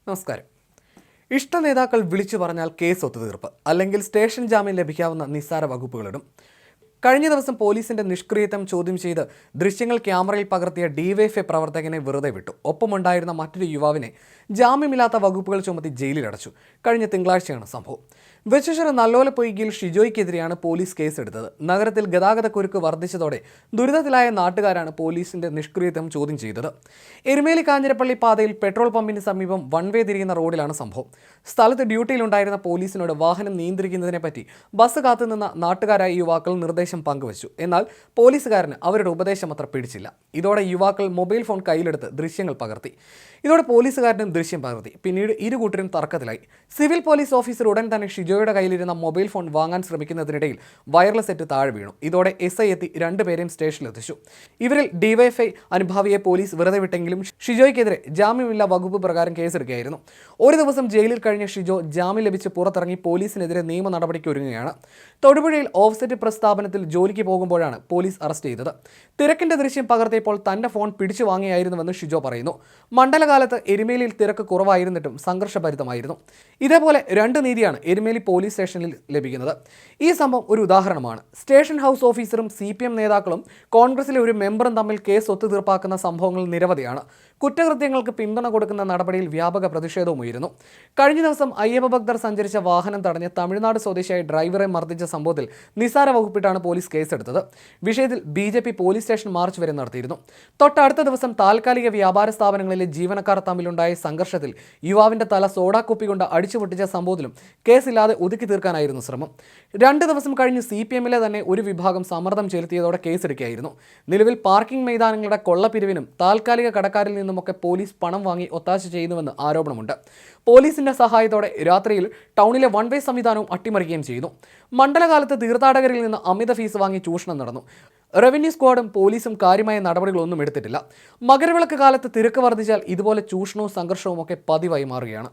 നമസ്കാരം. ഇഷ്ട നേതാക്കൾ വിളിച്ചു പറഞ്ഞാൽ കേസ് ഒത്തുതീർപ്പ്, അല്ലെങ്കിൽ സ്റ്റേഷൻ ജാമ്യം ലഭിക്കാവുന്ന നിസ്സാര വകുപ്പുകളിടും. കഴിഞ്ഞ ദിവസം പോലീസിന്റെ നിഷ്ക്രിയത്വം ചോദ്യം ചെയ്ത് ദൃശ്യങ്ങൾ ക്യാമറയിൽ പകർത്തിയ ഡിവൈഎഫ്ഐ പ്രവർത്തകനെ വെറുതെ വിട്ടു. ഒപ്പമുണ്ടായിരുന്ന മറ്റൊരു യുവാവിനെ ജാമ്യമില്ലാത്ത വകുപ്പുകൾ ചുമത്തി ജയിലിലടച്ചു. കഴിഞ്ഞ തിങ്കളാഴ്ചയാണ് സംഭവം. വെച്ചശ്ശേരി നല്ലോലപ്പൊയ്കയിൽ ഷിജോയ്ക്കെതിരെയാണ് പോലീസ് കേസെടുത്തത്. നഗരത്തിൽ ഗതാഗതക്കുരുക്ക് വർദ്ധിച്ചതോടെ ദുരിതത്തിലായ നാട്ടുകാരാണ് പോലീസിന്റെ നിഷ്ക്രിയത്വം ചോദ്യം ചെയ്തത്. എരുമേലി കാഞ്ഞിരപ്പള്ളി പാതയിൽ പെട്രോൾ പമ്പിന് സമീപം വൺ വേ തിരിയുന്ന റോഡിലാണ് സംഭവം. സ്ഥലത്ത് ഡ്യൂട്ടിയിലുണ്ടായിരുന്ന പോലീസിനോട് വാഹനം നിയന്ത്രിക്കുന്നതിനെപ്പറ്റി ബസ് കാത്തുനിന്ന നാട്ടുകാരായ യുവാക്കൾ നിർദ്ദേശം പങ്കുവച്ചു. എന്നാൽ പോലീസുകാരന് അവരുടെ ഉപദേശം അത്ര പിടിച്ചില്ല. ഇതോടെ യുവാക്കൾ മൊബൈൽ ഫോൺ കയ്യിലെടുത്ത് ദൃശ്യങ്ങൾ പകർത്തി. ഇതോടെ പോലീസുകാരനും ദൃശ്യം പകർത്തി. പിന്നീട് ഇരു കൂട്ടരും തർക്കത്തിലായി. സിവിൽ പോലീസ് ഓഫീസർ ഉടൻ തന്നെ ഷിജോയുടെ കയ്യിലിരുന്ന മൊബൈൽ ഫോൺ വാങ്ങാൻ ശ്രമിക്കുന്നതിനിടയിൽ വയർലെസ് സെറ്റ് താഴെ വീണു. ഇതോടെ SI എത്തി രണ്ടുപേരെയും സ്റ്റേഷനിലെത്തിച്ചു. ഇവരിൽ ഡിവൈഎഫ്ഐ അനുഭാവിയെ പോലീസ് വെറുതെ വിട്ടെങ്കിലും ഷിജോയ്ക്കെതിരെ ജാമ്യമില്ലാ വകുപ്പ് പ്രകാരം കേസെടുക്കുകയായിരുന്നു. ഒരു ദിവസം ജയിലിൽ കഴിഞ്ഞ ഷിജോ ജാമ്യം ലഭിച്ച് പുറത്തിറങ്ങി പോലീസിനെതിരെ നിയമ നടപടിക്ക് ഒരുങ്ങുകയാണ്. തൊടുപുഴയിൽ ഓഫ്സെറ്റ് പ്രസ്ഥാപനത്തിൽ ജോലിക്ക് പോകുമ്പോഴാണ് പോലീസ് അറസ്റ്റ് ചെയ്തത്. തിരക്കിന്റെ ദൃശ്യം പകർത്തിയപ്പോൾ തന്റെ ഫോൺ പിടിച്ചു വാങ്ങിയായിരുന്നുവെന്ന് ഷിജോ പറയുന്നു. മണ്ഡലകാലത്ത് എരുമേലിയിൽ തിരക്ക് കുറവായിരുന്നിട്ടും സംഘർഷഭരിതമായിരുന്നു. ഇതേപോലെ രണ്ട് നീതിയാണ് എരുമേലി പോലീസ് സ്റ്റേഷനിൽ ലഭിക്കുന്നത്. ഈ സംഭവം ഒരു ഉദാഹരണമാണ്. സ്റ്റേഷൻ ഹൗസ് ഓഫീസറും CPM നേതാക്കളും കോൺഗ്രസിലെ ഒരു മെമ്പറും തമ്മിൽ കേസ് ഒത്തുതീർപ്പാക്കുന്ന സംഭവങ്ങൾ നിരവധിയാണ്. കുറ്റകൃത്യങ്ങൾക്ക് പിന്തുണ കൊടുക്കുന്ന നടപടിയിൽ വ്യാപക പ്രതിഷേധവും ഉയരുന്നു. കഴിഞ്ഞ ദിവസം അയ്യപ്പ ഭക്തർ സഞ്ചരിച്ച വാഹനം തടഞ്ഞ് തമിഴ്നാട് സ്വദേശിയായ ഡ്രൈവറെ മർദ്ദിച്ച സംഭവത്തിൽ നിസാര വകുപ്പിട്ടാണ് പോലീസ് കേസെടുത്തത്. വിഷയത്തിൽ BJP പോലീസ് സ്റ്റേഷൻ മാർച്ച് വരെ നടത്തിയിരുന്നു. തൊട്ടടുത്ത ദിവസം താൽക്കാലിക വ്യാപാര സ്ഥാപനങ്ങളിലെ ജീവനക്കാർ തമ്മിലുണ്ടായ സംഘർഷത്തിൽ യുവാവിന്റെ തല സോഡാക്കുപ്പി കൊണ്ട് അടിച്ചു പൊട്ടിച്ച സംഭവത്തിലും കേസില്ലാതെ ഒതുക്കി തീർക്കാനായിരുന്നു ശ്രമം. 2 ദിവസം കഴിഞ്ഞ് CPMലെ തന്നെ ഒരു വിഭാഗം സമ്മർദ്ദം ചെലുത്തിയതോടെ കേസെടുക്കുകയായിരുന്നു. നിലവിൽ പാർക്കിംഗ് മൈതാനങ്ങളുടെ കൊള്ളപ്പിരിവിനും താൽക്കാലിക കടക്കാരിൽ നിന്നുമൊക്കെ പോലീസ് പണം വാങ്ങി ഒത്താശ ചെയ്യുന്നുവെന്ന് ആരോപണമുണ്ട്. പോലീസിന്റെ സഹായത്തോടെ രാത്രിയിൽ ടൗണിലെ വൺ വേ സംവിധാനവും അട്ടിമറിക്കുകയും ചെയ്തു. മണ്ഡലകാലത്ത് തീർത്ഥാടകരിൽ നിന്ന് അമിത ഫീസ് വാങ്ങി ചൂഷണം നടന്നു. റവന്യൂ സ്ക്വാഡും പോലീസും കാര്യമായ നടപടികളൊന്നും എടുത്തിട്ടില്ല. മകരവിളക്ക് കാലത്ത് തിരക്ക് വർദ്ധിച്ചാൽ ഇതുപോലെ ചൂഷണവും സംഘർഷവും ഒക്കെ പതിവായി മാറുകയാണ്.